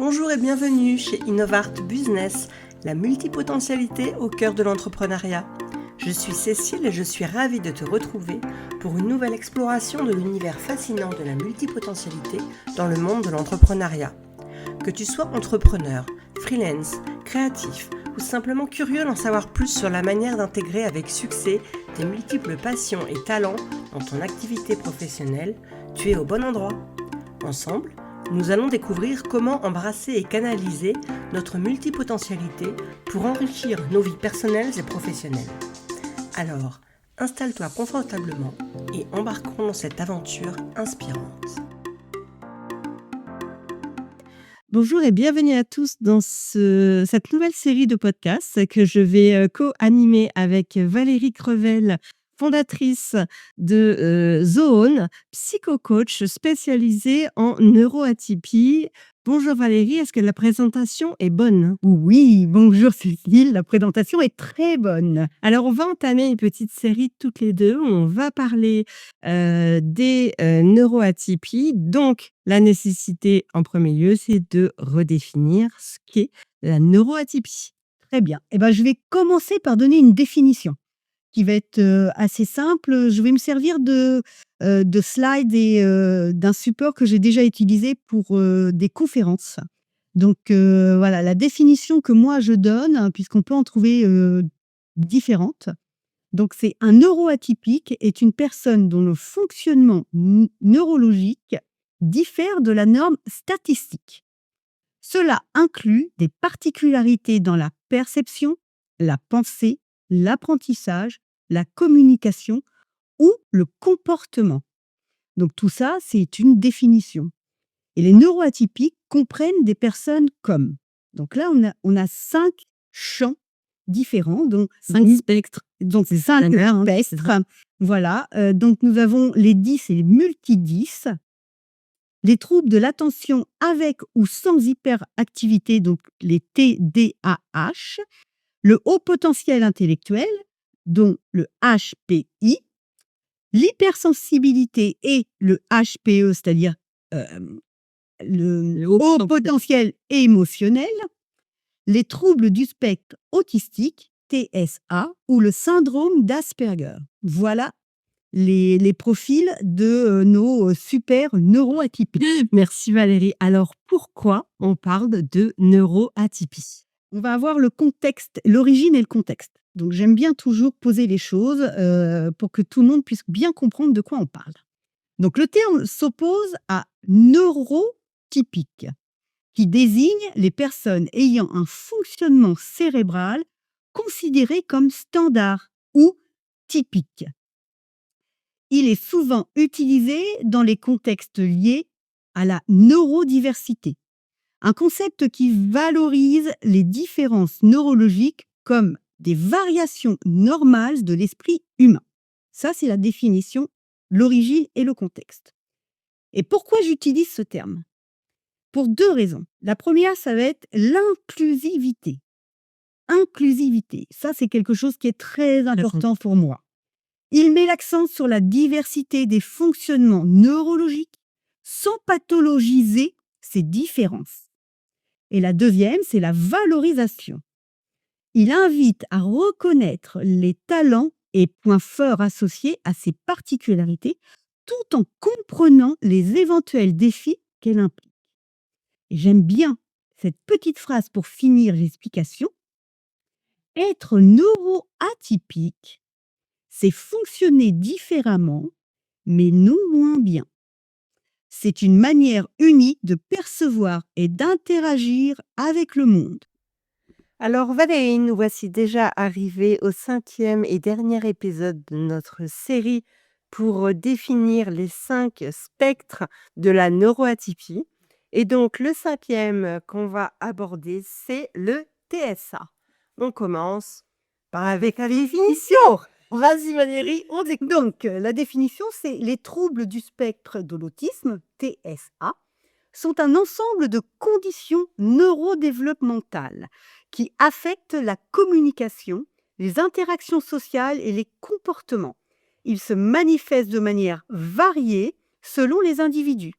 Bonjour et bienvenue chez Innovart Business, la multipotentialité au cœur de l'entrepreneuriat. Je suis Cécile et je suis ravie de te retrouver pour une nouvelle exploration de l'univers fascinant de la multipotentialité dans le monde de l'entrepreneuriat. Que tu sois entrepreneur, freelance, créatif ou simplement curieux d'en savoir plus sur la manière d'intégrer avec succès tes multiples passions et talents dans ton activité professionnelle, tu es au bon endroit. Ensemble, nous allons découvrir comment embrasser et canaliser notre multipotentialité pour enrichir nos vies personnelles et professionnelles. Alors, installe-toi confortablement et embarquons dans cette aventure inspirante. Bonjour et bienvenue à tous dans cette nouvelle série de podcasts que je vais co-animer avec Valérie Crevel, fondatrice de Zoone, psychocoach spécialisée en neuroatypie. Bonjour Valérie, est-ce que la présentation est bonne? Oui, bonjour Cécile, la présentation est très bonne. Alors, on va entamer une petite série toutes les deux où on va parler des neuroatypies. Donc, la nécessité en premier lieu, c'est de redéfinir ce qu'est la neuroatypie. Très bien. Je vais commencer par donner une définition qui va être assez simple. Je vais me servir de slides et d'un support que j'ai déjà utilisé pour des conférences. Donc voilà, la définition que moi je donne, puisqu'on peut en trouver différentes. Donc c'est un neuroatypique est une personne dont le fonctionnement neurologique diffère de la norme statistique. Cela inclut des particularités dans la perception, la pensée, l'apprentissage, la communication ou le comportement. Donc tout ça, c'est une définition. Et les neuroatypiques comprennent des personnes comme. Donc là, on a 5 champs différents, donc 5 spectres. Donc 5 spectres. Voilà. Donc nous avons les 10 et les multi-10. Les troubles de l'attention avec ou sans hyperactivité, donc les TDAH, le haut potentiel intellectuel, dont le HPI, l'hypersensibilité et le HPE, c'est-à-dire le haut potentiel émotionnel, les troubles du spectre autistique, TSA, ou le syndrome d'Asperger. Voilà les profils de nos super neuroatypies. Merci Valérie. Alors, pourquoi on parle de neuroatypie? On va avoir le contexte, l'origine et le contexte. Donc, j'aime bien toujours poser les choses pour que tout le monde puisse bien comprendre de quoi on parle. Donc, le terme s'oppose à neurotypique, qui désigne les personnes ayant un fonctionnement cérébral considéré comme standard ou typique. Il est souvent utilisé dans les contextes liés à la neurodiversité, un concept qui valorise les différences neurologiques comme des variations normales de l'esprit humain. Ça, c'est la définition, l'origine et le contexte. Et pourquoi j'utilise ce terme? Pour 2 raisons. La première, ça va être l'inclusivité. Inclusivité, ça, c'est quelque chose qui est très important pour moi. Il met l'accent sur la diversité des fonctionnements neurologiques sans pathologiser ces différences. Et la deuxième, c'est la valorisation. Il invite à reconnaître les talents et points forts associés à ces particularités tout en comprenant les éventuels défis qu'elle implique. Et j'aime bien cette petite phrase pour finir l'explication. Être neuroatypique, c'est fonctionner différemment, mais non moins bien. C'est une manière unique de percevoir et d'interagir avec le monde. Alors Valérie, nous voici déjà arrivés au 5e et dernier épisode de notre série pour définir les 5 spectres de la neuroatypie. Et donc le 5e qu'on va aborder, c'est le TSA. On commence avec la définition. Vas-y Valérie, on dit donc la définition, c'est les troubles du spectre de l'autisme, TSA, sont un ensemble de conditions neurodéveloppementales qui affectent la communication, les interactions sociales et les comportements. Ils se manifestent de manière variée selon les individus.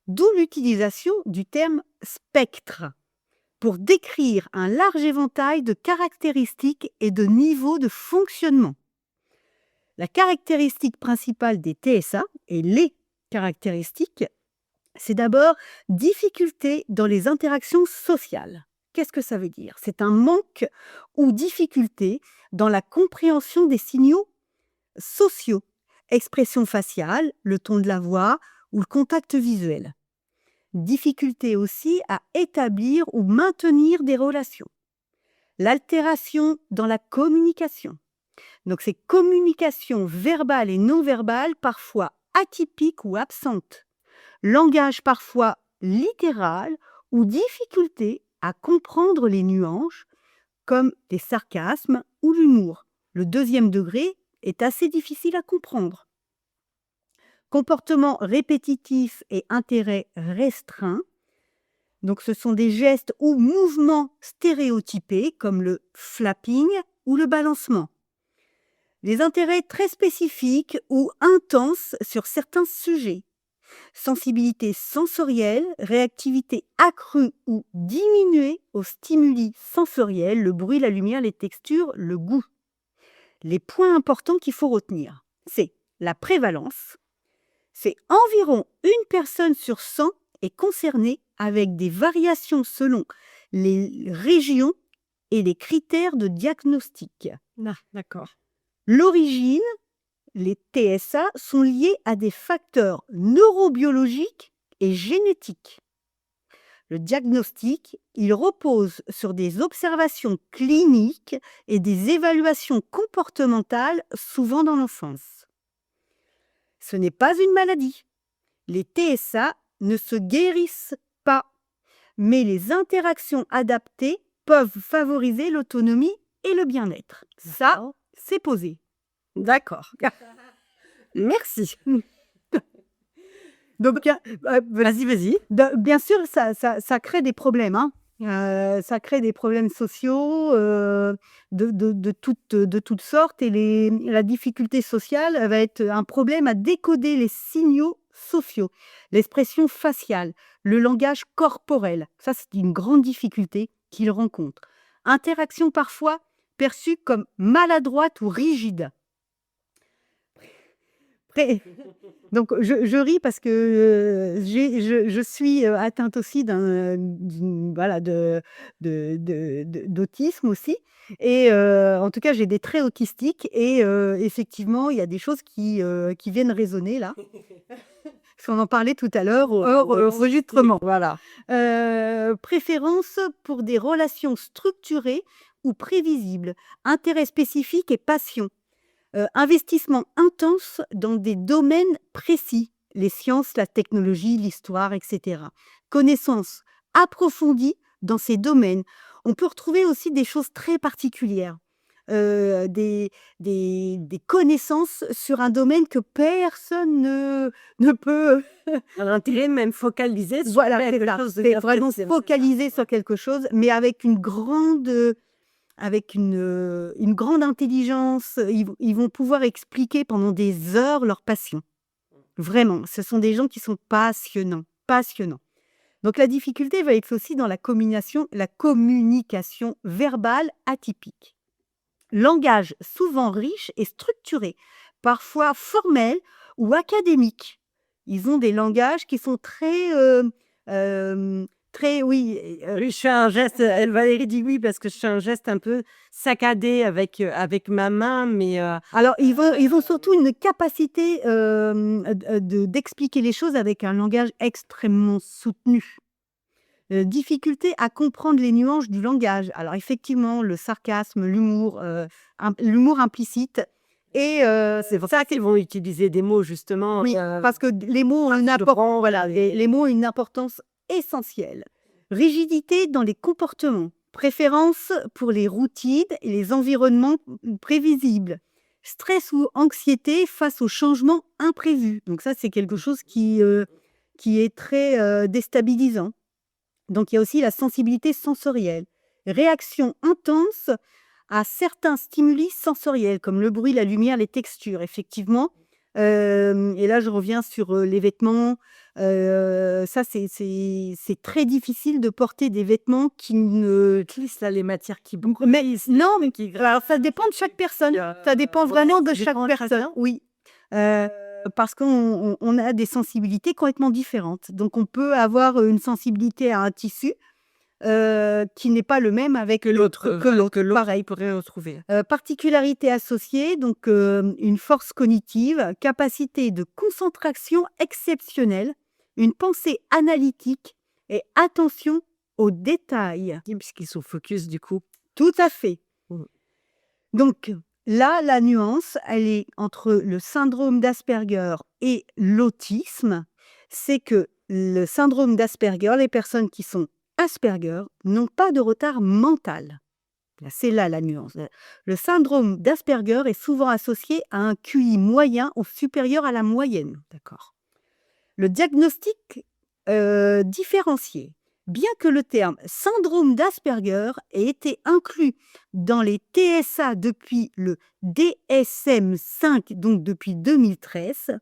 D'où l'utilisation du terme spectre pour décrire un large éventail de caractéristiques et de niveaux de fonctionnement. La caractéristique principale des TSA et les caractéristiques, c'est d'abord difficulté dans les interactions sociales. Qu'est-ce que ça veut dire? C'est un manque ou difficulté dans la compréhension des signaux sociaux, expression faciale, le ton de la voix ou le contact visuel. Difficulté aussi à établir ou maintenir des relations. L'altération dans la communication. Donc, c'est communication verbale et non verbale, parfois atypique ou absente. Langage parfois littéral ou difficulté à comprendre les nuances, comme les sarcasmes ou l'humour. Le deuxième degré est assez difficile à comprendre. Comportement répétitif et intérêt restreint. Donc, ce sont des gestes ou mouvements stéréotypés, comme le flapping ou le balancement. Les intérêts très spécifiques ou intenses sur certains sujets. Sensibilité sensorielle, réactivité accrue ou diminuée aux stimuli sensoriels, le bruit, la lumière, les textures, le goût. Les points importants qu'il faut retenir, c'est la prévalence. C'est environ une personne sur 100 est concernée avec des variations selon les régions et les critères de diagnostic. Ah, d'accord. L'origine, les TSA, sont liés à des facteurs neurobiologiques et génétiques. Le diagnostic, il repose sur des observations cliniques et des évaluations comportementales, souvent dans l'enfance. Ce n'est pas une maladie. Les TSA ne se guérissent pas, mais les interactions adaptées peuvent favoriser l'autonomie et le bien-être. Ça, c'est posé. D'accord. Merci. Donc, Vas-y. bien sûr, ça crée des problèmes, hein. Ça crée des problèmes sociaux de toutes sortes, et la difficulté sociale va être un problème à décoder les signaux sociaux, l'expression faciale, le langage corporel. Ça, c'est une grande difficulté qu'ils rencontrent. Interaction parfois perçue comme maladroite ou rigide. Donc, je ris parce que je suis atteinte aussi d'autisme aussi. Et en tout cas, j'ai des traits autistiques. Et effectivement, il y a des choses qui viennent résonner là. Parce qu'on en parlait tout à l'heure au enregistrement. Voilà. Préférence pour des relations structurées ou prévisibles. Intérêt spécifique et passion. Investissement intense dans des domaines précis, les sciences, la technologie, l'histoire, etc. Connaissance approfondie dans ces domaines. On peut retrouver aussi des choses très particulières, des connaissances sur un domaine que personne ne peut... Un intérêt même focalisé sur Voilà, quelque c'est ça. chose de C'est bien vraiment précis. focalisé sur quelque chose, mais avec une grande intelligence. Ils vont pouvoir expliquer pendant des heures leur passion. Vraiment, ce sont des gens qui sont passionnants. Donc, la difficulté va être aussi dans la communication verbale atypique. Langage souvent riche et structuré, parfois formel ou académique. Ils ont des langages qui sont très, oui. Je fais un geste, Valérie dit oui parce que je fais un geste un peu saccadé avec ma main, mais Alors, ils ont surtout une capacité d'expliquer les choses avec un langage extrêmement soutenu. Difficulté à comprendre les nuances du langage. Alors, effectivement, le sarcasme, l'humour implicite. Et c'est pour ça qu'ils vont utiliser des mots justement. oui, parce que les mots ont les mots ont une importance essentielle. Rigidité dans les comportements. Préférence pour les routines et les environnements prévisibles. Stress ou anxiété face aux changements imprévus. Donc ça, c'est quelque chose qui est très déstabilisant. Donc, il y a aussi la sensibilité sensorielle. Réaction intense à certains stimuli sensoriels, comme le bruit, la lumière, les textures. Effectivement, Et là, je reviens sur, les vêtements. Ça, c'est très difficile de porter des vêtements qui ne Utilise là les matières qui mais brisent, non, mais qui alors ça dépend de chaque personne. Ça dépend vraiment de chaque personne, oui. Parce qu'on a des sensibilités complètement différentes. Donc on peut avoir, une sensibilité à un tissu, qui n'est pas le même avec l'autre, pareil. pourrait retrouver. Particularité associée, donc une force cognitive, capacité de concentration exceptionnelle, une pensée analytique et attention aux détails. Puisqu'ils sont focus du coup. Tout à fait. Mmh. Donc là, la nuance, elle est entre le syndrome d'Asperger et l'autisme. C'est que le syndrome d'Asperger, les personnes qui sont Asperger n'ont pas de retard mental. C'est là la nuance. Le syndrome d'Asperger est souvent associé à un QI moyen ou supérieur à la moyenne. D'accord. Le diagnostic différencié. Bien que le terme syndrome d'Asperger ait été inclus dans les TSA depuis le DSM-5, donc depuis 2013,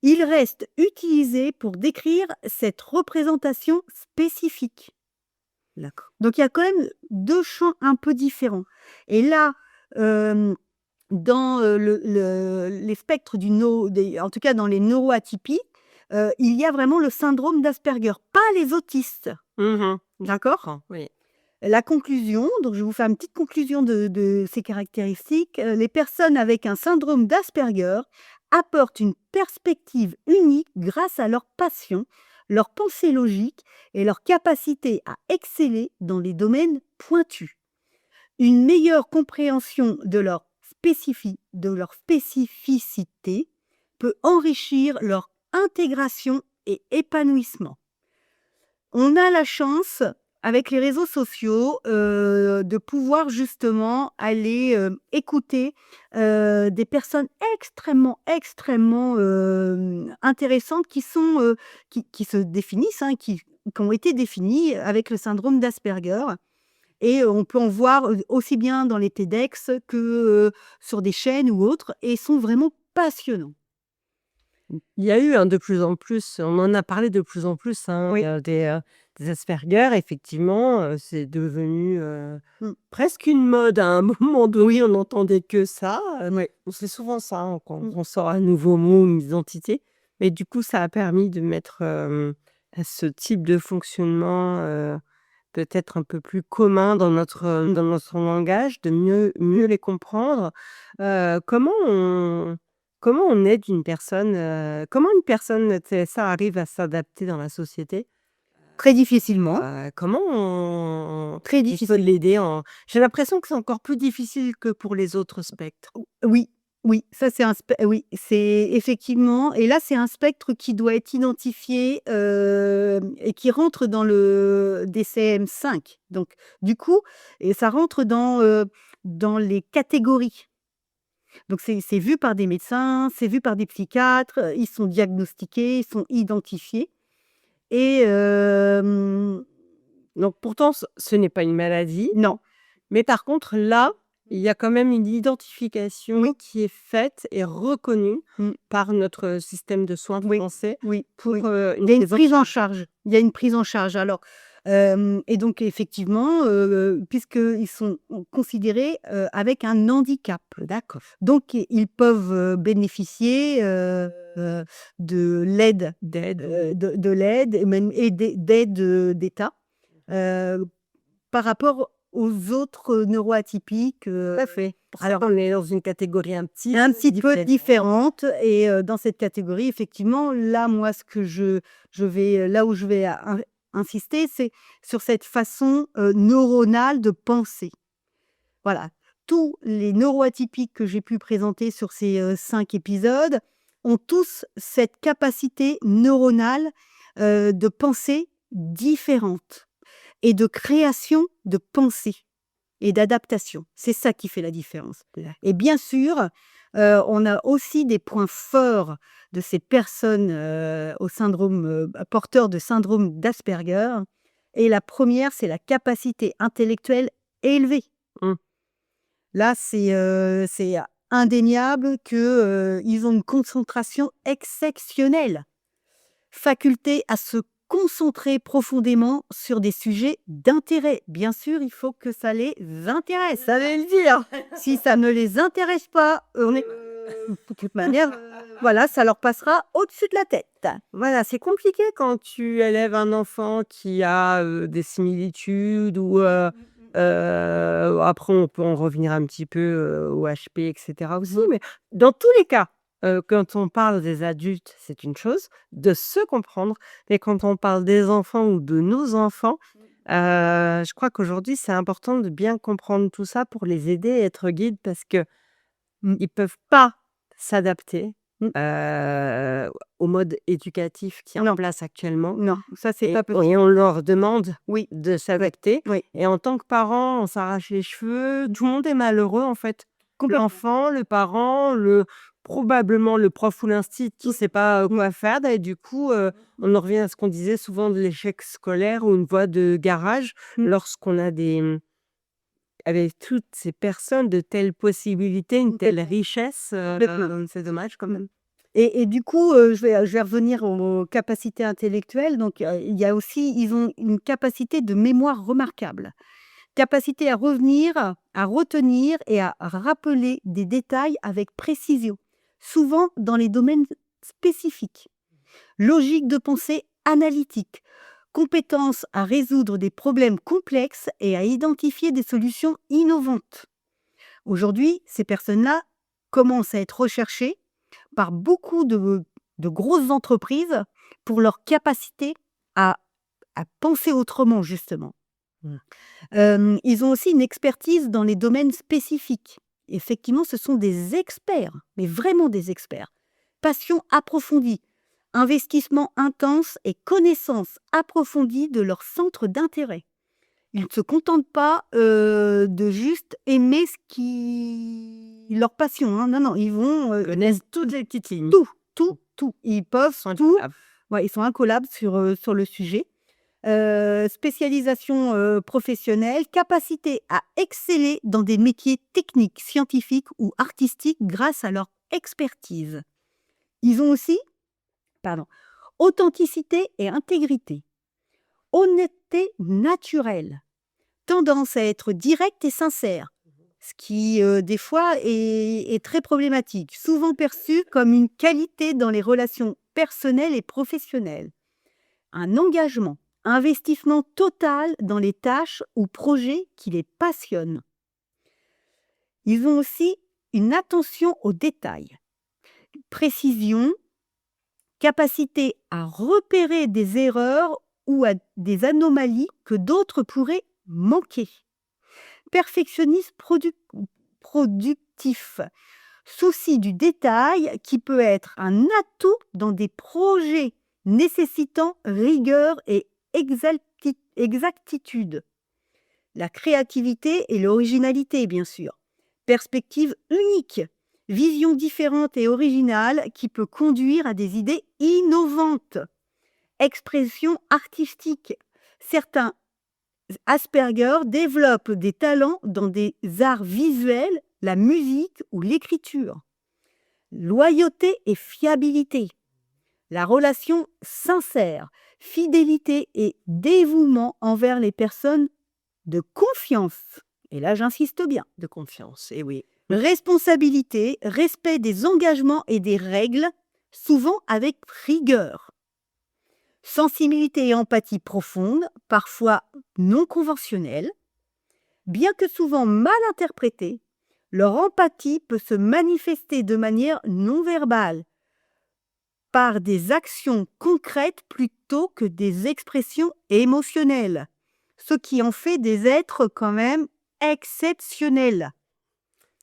il reste utilisé pour décrire cette représentation spécifique. D'accord. Donc il y a quand même 2 champs un peu différents. Et là, dans, les spectres en tout cas dans les neuroatypies, il y a vraiment le syndrome d'Asperger, pas les autistes. D'accord? Oui. La conclusion, donc je vais vous faire une petite conclusion de ces caractéristiques. Les personnes avec un syndrome d'Asperger apportent une perspective unique grâce à leur passion, leur pensée logique et leur capacité à exceller dans les domaines pointus. Une meilleure compréhension de leur spécificité peut enrichir leur intégration et épanouissement. On a la chance, avec les réseaux sociaux, de pouvoir justement aller, écouter, des personnes extrêmement, extrêmement, intéressantes qui sont, qui se définissent, qui ont été définies avec le syndrome d'Asperger et on peut en voir, aussi bien dans les TEDx que, sur des chaînes ou autres et sont vraiment passionnants. Il y a eu, de plus en plus, on en a parlé de plus en plus, Oui. des Asperger, effectivement, c'est devenu, presque une mode. À un moment donné, on n'entendait que ça. C'est souvent ça, quand on sort un nouveau mot, une identité. Mais du coup, ça a permis de mettre, ce type de fonctionnement, peut-être un peu plus commun dans notre langage, de mieux les comprendre. Comment on aide une personne, comment une personne TSA arrive à s'adapter dans la société? Très difficilement. Comment on Très peut difficile. l'aider j'ai l'impression que c'est encore plus difficile que pour les autres spectres. Oui, oui, ça c'est oui, c'est effectivement et là, c'est un spectre qui doit être identifié, et qui rentre dans le DCM-5. Donc du coup et ça rentre dans les catégories. Donc c'est vu par des médecins, c'est vu par des psychiatres, ils sont diagnostiqués, ils sont identifiés et Donc pourtant ce n'est pas une maladie, non. mais par contre là, il y a quand même une identification qui est faite et reconnue par notre système de soins français Oui, pour, oui. une Il y a une prise en prise en charge. Il y a une prise en charge. Alors, et donc effectivement, puisqu'ils sont considérés, avec un handicap. D'accord. Donc ils peuvent, bénéficier, de l'aide, de l'aide et même d'aide, d'État, par rapport aux autres neuroatypiques, Tout à fait. alors On est dans une catégorie un petit peu différente et dans cette catégorie, effectivement, là, moi, ce que je vais, là où je vais insister, c'est sur cette façon, neuronale de penser. Voilà. Tous les neuroatypiques que j'ai pu présenter sur ces, 5 épisodes ont tous cette capacité neuronale, de pensée différente et de création de pensée et d'adaptation. C'est ça qui fait la différence. Et bien sûr, on a aussi des points forts de ces personnes, au syndrome, porteurs de syndrome d'Asperger et la première, c'est la capacité intellectuelle élevée. Mmh. Là, c'est indéniable que, ils ont une concentration exceptionnelle, faculté à se concentrer profondément sur des sujets d'intérêt. Bien sûr, il faut que ça les intéresse, ça veut le dire. Si ça ne les intéresse pas, de toute manière, voilà, ça leur passera au-dessus de la tête. Voilà, c'est compliqué quand tu élèves un enfant qui a, des similitudes ou, après on peut en revenir un petit peu, au HP et cetera aussi, mais dans tous les cas, quand on parle des adultes, c'est une chose, de se comprendre, mais quand on parle des enfants ou de nos enfants, je crois qu'aujourd'hui, c'est important de bien comprendre tout ça pour les aider à être guides parce qu'ils Mmh. peuvent pas s'adapter, Mmh. au mode éducatif qui est en Non. place actuellement Non, ça c'est et pas possible. et on leur demande Oui, de s'adapter oui, et en tant que parent, on s'arrache les cheveux. Tout le monde est malheureux, en fait. complètement. L'enfant, le parent, probablement le prof ou l'instit qui sait pas, quoi faire et du coup, on en revient à ce qu'on disait souvent de l'échec scolaire ou une voie de garage Mmh. lorsqu'on a avec toutes ces personnes, de telles possibilités, une telle richesse, c'est dommage quand même. Et du coup, je vais revenir aux capacités intellectuelles. Donc, il y a aussi ils ont une capacité de mémoire remarquable. Capacité à revenir, à retenir et à rappeler des détails avec précision, souvent dans les domaines spécifiques. Logique de pensée analytique, compétence à résoudre des problèmes complexes et à identifier des solutions innovantes. Aujourd'hui, ces personnes-là commencent à être recherchées par beaucoup de grosses entreprises pour leur capacité à, à penser autrement, justement. Mmh. Ils ont aussi une expertise dans les domaines spécifiques. Effectivement, ce sont des experts, mais vraiment des experts. Passion approfondie, investissement intense et connaissance approfondie de leur centre d'intérêt. Ils ne se contentent pas de juste aimer ce qui leur passion. Hein. Non, non, ils vont Connaissent toutes les petites lignes. tout, tout, tout. Ils peuvent Sont tout. incapables. Ouais, ils sont incollables sur le sujet. Spécialisation professionnelle, capacité à exceller dans des métiers techniques, scientifiques ou artistiques grâce à leur expertise. Ils ont aussi, pardon, authenticité et intégrité, honnêteté naturelle, tendance à être direct et sincère, ce qui des fois est très problématique, souvent perçu comme une qualité dans les relations personnelles et professionnelles. Un engagement, investissement total dans les tâches ou projets qui les passionnent. Ils ont aussi une attention aux détails, précision, capacité à repérer des erreurs ou des anomalies que d'autres pourraient manquer. Perfectionnisme productif, souci du détail qui peut être un atout dans des projets nécessitant rigueur et exactitude. La créativité et l'originalité, bien sûr. Perspective unique, vision différente et originale qui peut conduire à des idées innovantes. Expression artistique. Certains Asperger développent des talents dans des arts visuels, la musique ou l'écriture. Loyauté et fiabilité. La relation sincère, fidélité et dévouement envers les personnes de confiance. Et là, j'insiste bien. De confiance, et oui. Responsabilité, respect des engagements et des règles, souvent avec rigueur. Sensibilité et empathie profonde, parfois non conventionnelle. Bien que souvent mal interprétée, leur empathie peut se manifester de manière non verbale, par des actions concrètes plutôt que des expressions émotionnelles, ce qui en fait des êtres quand même exceptionnels.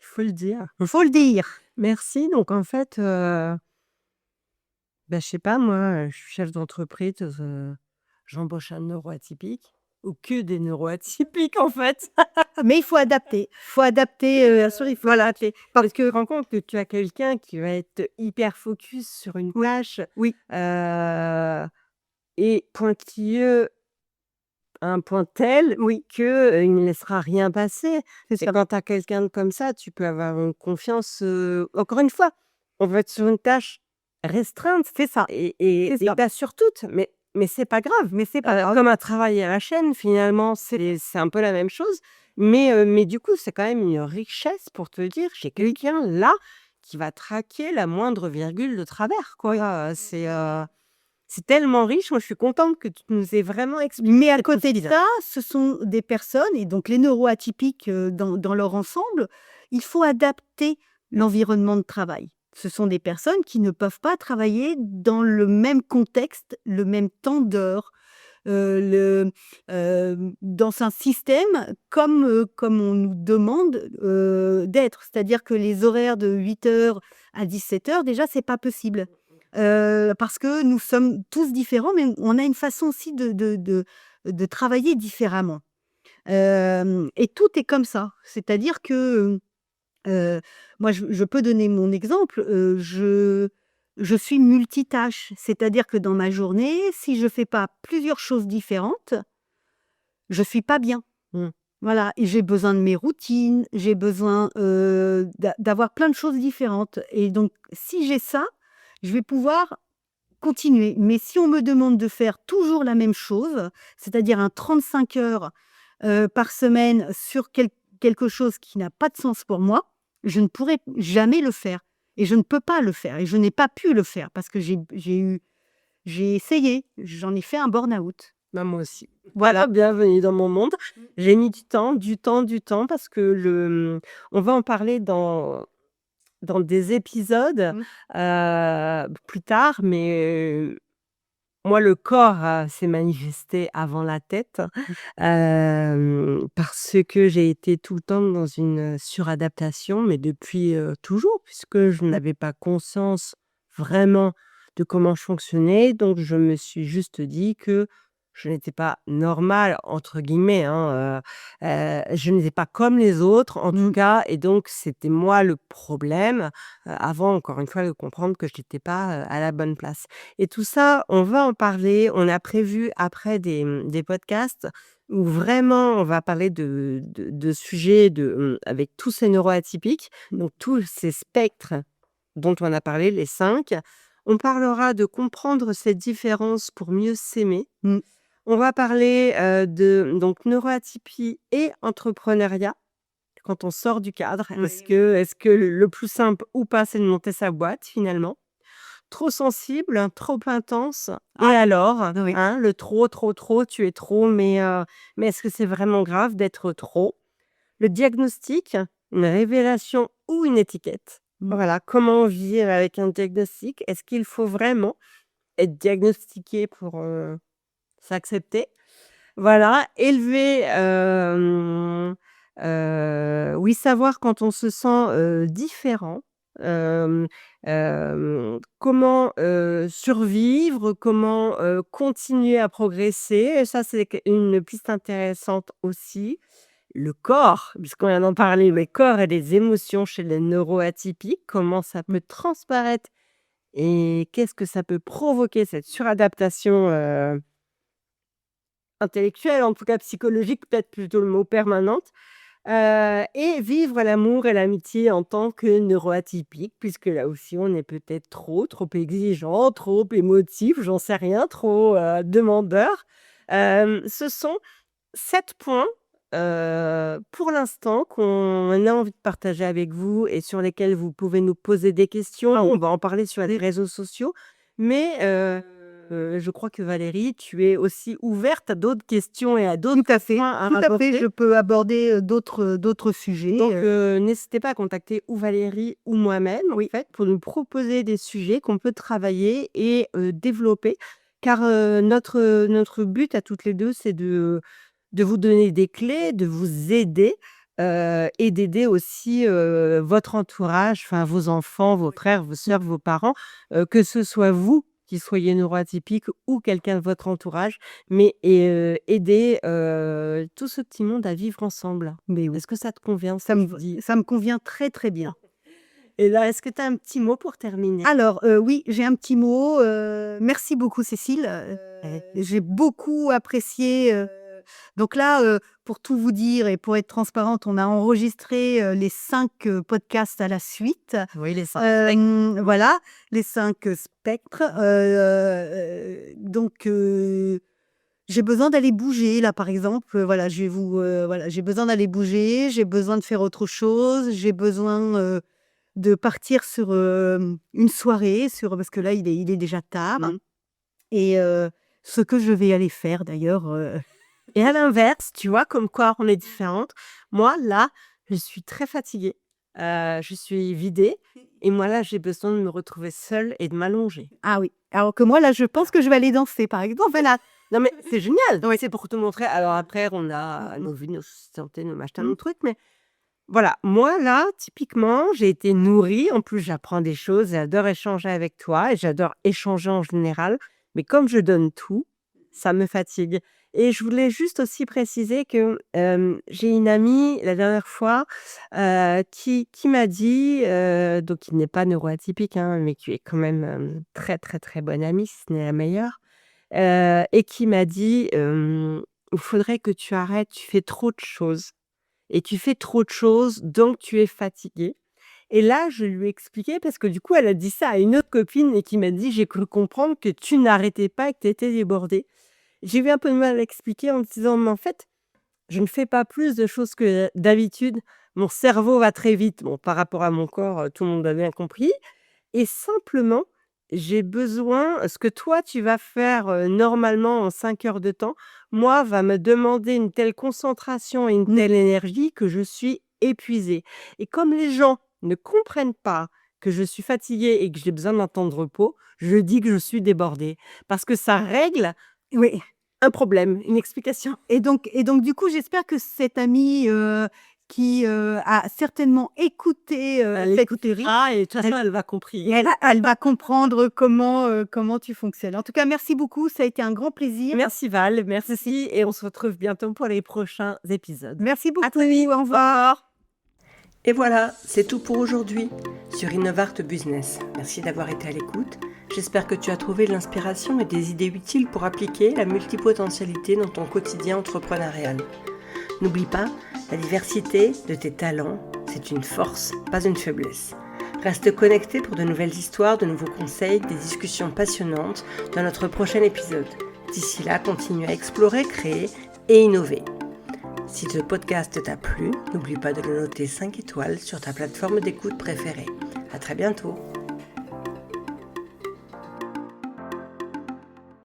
Il faut le dire. Il faut le dire. Merci. Donc en fait, je sais pas moi, je suis chef d'entreprise, j'embauche un neuroatypique ou que des neuroatypiques en fait. Mais il faut adapter. Il faut adapter, voilà. Parce que rends compte que tu as quelqu'un qui va être hyper focus sur une tâche, Oui. et pointilleux à un point tel Oui, que, il ne laissera rien passer. c'est Et ça. quand tu as quelqu'un comme ça, tu peux avoir une confiance, encore une fois, on va être sur une tâche restreinte C'est ça, c'est ça. pas sur toutes, mais c'est pas grave. Mais c'est pas grave. Comme un travail à la chaîne, finalement, c'est un peu la même chose, mais du coup, c'est quand même une richesse pour te dire: «J'ai quelqu'un là qui va traquer la moindre virgule de travers», quoi. C'est tellement riche. Moi, je suis contente que tu nous aies vraiment expliqué Mais à cette côté de possibilité. ça, ce sont des personnes et donc les neuroatypiques, dans leur ensemble, il faut adapter l'environnement de travail. Ce sont des personnes qui ne peuvent pas travailler dans le même contexte, le même temps d'heure, dans un système comme on nous demande, d'être. C'est-à-dire que les horaires de 8 heures à 17 heures, déjà, c'est pas possible. Parce que nous sommes tous différents, mais on a une façon aussi de travailler différemment. Et tout est comme ça. C'est-à-dire que, moi je peux donner mon exemple, je suis multitâche. C'est-à-dire que dans ma journée, si je fais pas plusieurs choses différentes, je suis pas bien. Mmh. Voilà, et j'ai besoin de mes routines, j'ai besoin, d'avoir plein de choses différentes et donc si j'ai ça, je vais pouvoir continuer. Mais si on me demande de faire toujours la même chose, c'est-à-dire un 35 heures, par semaine sur quelque chose qui n'a pas de sens pour moi, je ne pourrai jamais le faire et je ne peux pas le faire et je n'ai pas pu le faire parce que j'ai essayé, j'en ai fait un burn-out. Bah, moi aussi. Voilà. Bienvenue dans mon monde. J'ai mis du temps parce que on va en parler dans des épisodes, Mmh. plus tard, mais moi, le corps, s'est manifesté avant la tête, parce que j'ai été tout le temps dans une suradaptation, mais depuis, toujours, puisque je n'avais pas conscience vraiment de comment je fonctionnais. Donc je me suis juste dit que je n'étais pas «normale» entre guillemets, hein, je n'étais pas comme les autres en tout Mmh. cas, et donc c'était moi le problème, avant encore une fois de comprendre que je n'étais pas, à la bonne place. Et tout ça, on va en parler. On a prévu après des podcasts où vraiment on va parler de sujets avec tous ces neuroatypiques, donc tous ces spectres dont on a parlé, les 5. On parlera de comprendre ces différences pour mieux s'aimer. Mmh. On va parler, de donc neuroatypie et entrepreneuriat, quand on sort du cadre. Oui. Est-ce que le plus simple ou pas, c'est de monter sa boîte finalement? Trop sensible, trop intense, et alors? Oui. Hein, le trop, trop, trop, tu es trop, mais est-ce que c'est vraiment grave d'être trop? Le diagnostic, une révélation ou une étiquette? Mmh. Voilà, comment vivre avec un diagnostic? Est-ce qu'il faut vraiment être diagnostiqué pour, s'accepter? Voilà, élever, oui, savoir quand on se sent, différent, comment, survivre, comment, continuer à progresser, et ça, c'est une piste intéressante aussi. Le corps, puisqu'on vient d'en parler, le corps et les émotions chez les neuroatypiques, comment ça peut transparaître et qu'est-ce que ça peut provoquer cette suradaptation, intellectuelle, en tout cas psychologique, peut-être plutôt le mot permanente, et vivre l'amour et l'amitié en tant que neuroatypique, puisque là aussi on est peut-être trop exigeant, trop émotif, j'en sais rien, trop, demandeur. Ce sont 7 points, pour l'instant qu'on a envie de partager avec vous et sur lesquels vous pouvez nous poser des questions. On va en parler sur les réseaux sociaux, mais je crois que Valérie, tu es aussi ouverte à d'autres questions et à d'autres Tout à fait, points à tout à fait. Je rapporter. peux aborder, d'autres sujets, Donc n'hésitez pas à contacter ou Valérie ou moi-même, en fait, pour nous proposer des sujets qu'on peut travailler et développer. Car notre but à toutes les 2, c'est de vous donner des clés, de vous aider, et d'aider aussi, votre entourage, enfin vos enfants, vos frères, vos sœurs, vos parents, que ce soit vous qui soyez neuroatypique ou quelqu'un de votre entourage, mais aider, tout ce petit monde à vivre ensemble. mais oui, Est-ce que ça te convient, ce ça que me je dis? ça me convient très, très bien. Et là, est-ce que tu as un petit mot pour terminer? Alors, oui, j'ai un petit mot, merci beaucoup Cécile, Ouais. j'ai beaucoup apprécié, Donc là, pour tout vous dire et pour être transparente, on a enregistré les 5 podcasts à la suite. Oui, les 5 Voilà, les 5 spectres. Donc, j'ai besoin d'aller bouger là, par exemple. Voilà, voilà, j'ai besoin d'aller bouger, j'ai besoin de faire autre chose, j'ai besoin de partir sur une soirée, parce que là, il est déjà tard. Et ce que je vais aller faire d'ailleurs. Et à l'inverse, tu vois, comme quoi on est différentes. Moi, là, je suis très fatiguée. Je suis vidée. Et moi, là, j'ai besoin de me retrouver seule et de m'allonger. Ah oui. Alors que moi, là, je pense que je vais aller danser, par exemple. Là. Non, mais c'est génial. Oui. C'est pour te montrer. Alors après, on a nos vies, nos santé, nos machins, Mmh. nos trucs. Mais voilà, moi, là, typiquement, j'ai été nourrie. En plus, j'apprends des choses. J'adore échanger avec toi et j'adore échanger en général. Mais comme je donne tout, ça me fatigue. Et je voulais juste aussi préciser que j'ai une amie, la dernière fois, qui m'a dit, donc qui n'est pas neuroatypique, hein, mais qui est quand même très, très, très bonne amie, si ce n'est la meilleure, et qui m'a dit, il faudrait que tu arrêtes, tu fais trop de choses. Et tu fais trop de choses, donc tu es fatiguée. Et là, je lui ai expliqué parce que du coup, elle a dit ça à une autre copine et qui m'a dit: «J'ai cru comprendre que tu n'arrêtais pas et que tu étais débordée». J'ai eu un peu de mal à expliquer en me disant: «Mais en fait, je ne fais pas plus de choses que d'habitude. Mon cerveau va très vite». Bon, par rapport à mon corps, tout le monde a bien compris. Et simplement, j'ai besoin ce que toi tu vas faire, normalement en 5 heures de temps, moi va me demander une telle concentration et une telle énergie que je suis épuisée. Et comme les gens ne comprennent pas que je suis fatiguée et que j'ai besoin d'un temps de repos, je dis que je suis débordée. Parce que ça règle Oui. un problème, une explication. Et donc, du coup, j'espère que cette amie qui a certainement écouté Elle cette écoutera et de toute façon elle va comprendre. elle va comprendre comment tu fonctionnes. En tout cas, merci beaucoup. Ça a été un grand plaisir. Merci Val, merci et on se retrouve bientôt pour les prochains épisodes. Merci beaucoup. À très vite. Au revoir. Et voilà, c'est tout pour aujourd'hui sur Innovart Business. Merci d'avoir été à l'écoute. J'espère que tu as trouvé de l'inspiration et des idées utiles pour appliquer la multipotentialité dans ton quotidien entrepreneurial. N'oublie pas, la diversité de tes talents, c'est une force, pas une faiblesse. Reste connecté pour de nouvelles histoires, de nouveaux conseils, des discussions passionnantes dans notre prochain épisode. D'ici là, continue à explorer, créer et innover. Si ce podcast t'a plu, n'oublie pas de le noter 5 étoiles sur ta plateforme d'écoute préférée. À très bientôt.